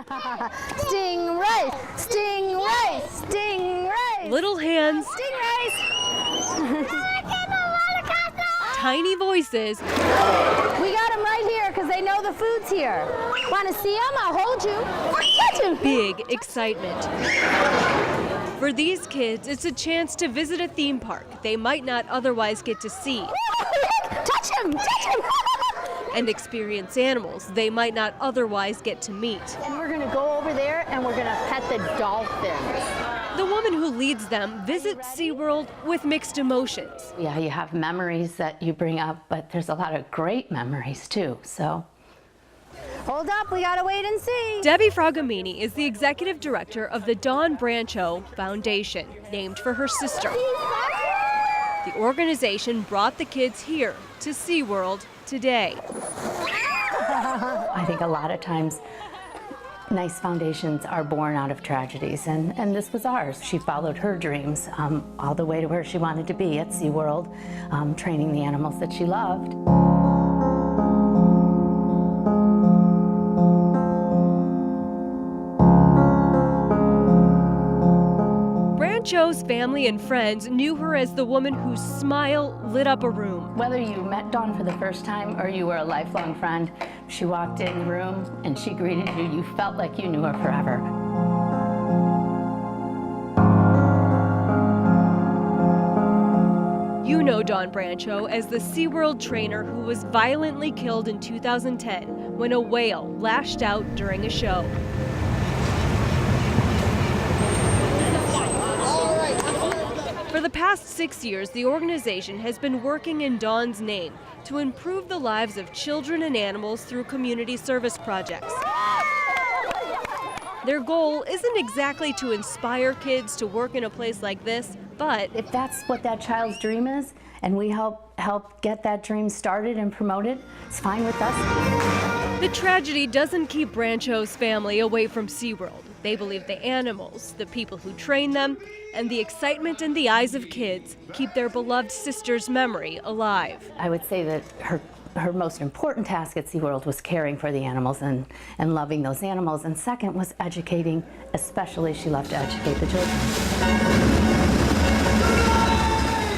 Stingray, stingray, stingray. Little hands, Stingrays. tiny voices. We got them right here because they know the food's here. Want to see them? I'll hold you. Touch him. Big excitement. For these kids, it's a chance to visit a theme park they might not otherwise get to see. Touch him, touch him. And experience animals they might not otherwise get to meet. And we're going to go over there and we're going to pet the dolphins. The woman who leads them visits SeaWorld with mixed emotions. Yeah, you have memories that you bring up, but there's a lot of great memories too, so. Hold up, we got to wait and see. Debbie Fragamini is the executive director of the Dawn Brancheau Foundation, named for her sister. The organization brought the kids here to SeaWorld today. I think a lot of times nice foundations are born out of tragedies, and this was ours. She followed her dreams all the way to where she wanted to be at SeaWorld, training the animals that she loved. Brancheau's family and friends knew her as the woman whose smile lit up a room. Whether you met Dawn for the first time or you were a lifelong friend, she walked in the room and she greeted you. You felt like you knew her forever. You know Dawn Brancheau as the SeaWorld trainer who was violently killed in 2010 when a whale lashed out during a show. For the past 6 years, the organization has been working in Dawn's name to improve the lives of children and animals through community service projects. Their goal isn't exactly to inspire kids to work in a place like this, but if that's what that child's dream is, and we help get that dream started and promoted, it's fine with us. The tragedy doesn't keep Brancheau's family away from SeaWorld. They believe the animals, the people who train them, and the excitement in the eyes of kids keep their beloved sister's memory alive. I would say that her most important task at SeaWorld was caring for the animals and loving those animals, and second was educating, especially she loved to educate the children.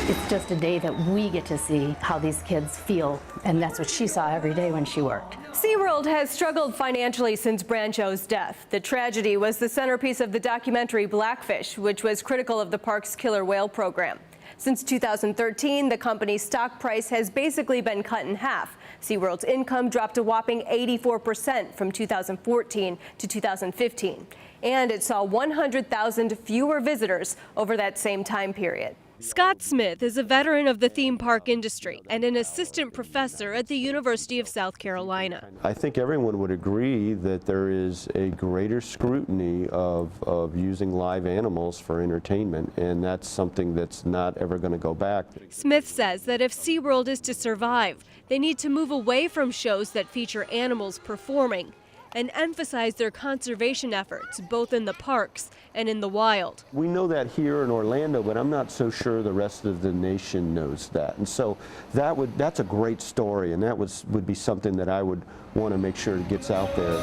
It's just a day that we get to see how these kids feel, and that's what she saw every day when she worked. SeaWorld has struggled financially since Brancheau's death. The tragedy was the centerpiece of the documentary Blackfish, which was critical of the park's killer whale program. Since 2013, the company's stock price has basically been cut in half. SeaWorld's income dropped a whopping 84% from 2014 to 2015, and it saw 100,000 fewer visitors over that same time period. Scott Smith is a veteran of the theme park industry and an assistant professor at the University of South Carolina. I think everyone would agree that there is a greater scrutiny of using live animals for entertainment, and that's something that's not ever going to go back. Smith says that if SeaWorld is to survive, they need to move away from shows that feature animals performing and emphasize their conservation efforts both in the parks and in the wild. We know that here in Orlando, but I'm not so sure the rest of the nation knows that. And so that's a great story, and that would be something that I would want to make sure it gets out there.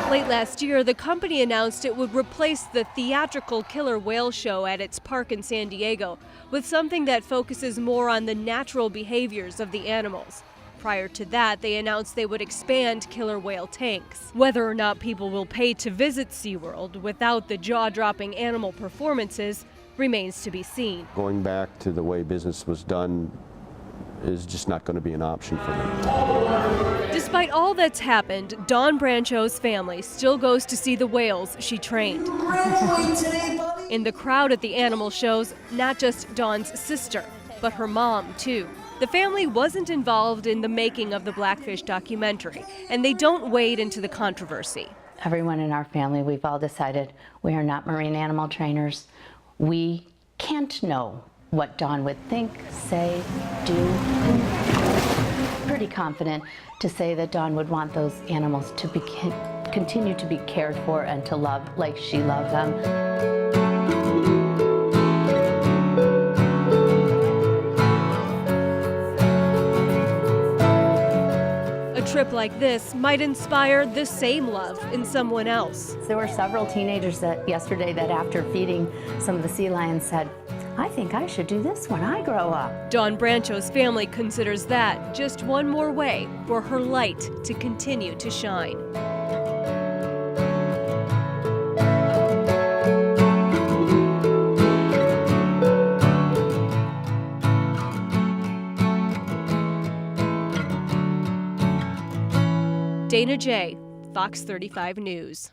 Late last year, the company announced it would replace the theatrical killer whale show at its park in San Diego with something that focuses more on the natural behaviors of the animals. Prior to that, they announced they would expand killer whale tanks. Whether or not people will pay to visit SeaWorld without the jaw-dropping animal performances remains to be seen. Going back to the way business was done is just not going to be an option for them. Despite all that's happened, Dawn Brancheau's family still goes to see the whales she trained. In the crowd at the animal shows, not just Dawn's sister, but her mom, too. The family wasn't involved in the making of the Blackfish documentary, and they don't wade into the controversy. Everyone in our family, we've all decided we are not marine animal trainers. We can't know what Dawn would think, say, do. I'm pretty confident to say that Dawn would want those animals to continue to be cared for and to love like she loved them. trip like this might inspire the same love in someone else. There were several teenagers yesterday that after feeding some of the sea lions said, I think I should do this when I grow up. Dawn Brancheau's family considers that just one more way for her light to continue to shine. Dana J., Fox 35 News.